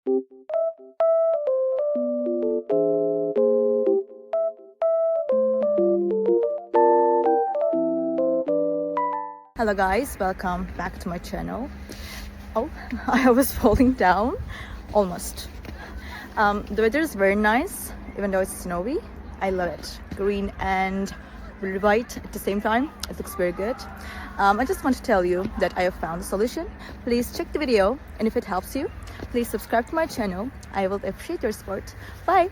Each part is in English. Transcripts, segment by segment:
Hello guys, welcome back to my channel. Oh, I was falling down almost. The weather is very nice, even though it's snowy. I love it. Green and really white at the same time. It looks very good. I just want to tell you that I have found a solution. Please check the video, and if it helps you, please subscribe to my channel. I will appreciate your support. Bye.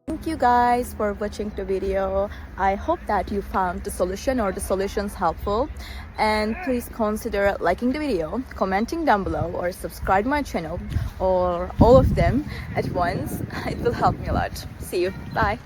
Thank you guys for watching the video. I hope that you found the solution or the solutions helpful, and please consider liking the video, commenting down below, or subscribe my channel, or all of them at once. It will help me a lot. See you. Bye.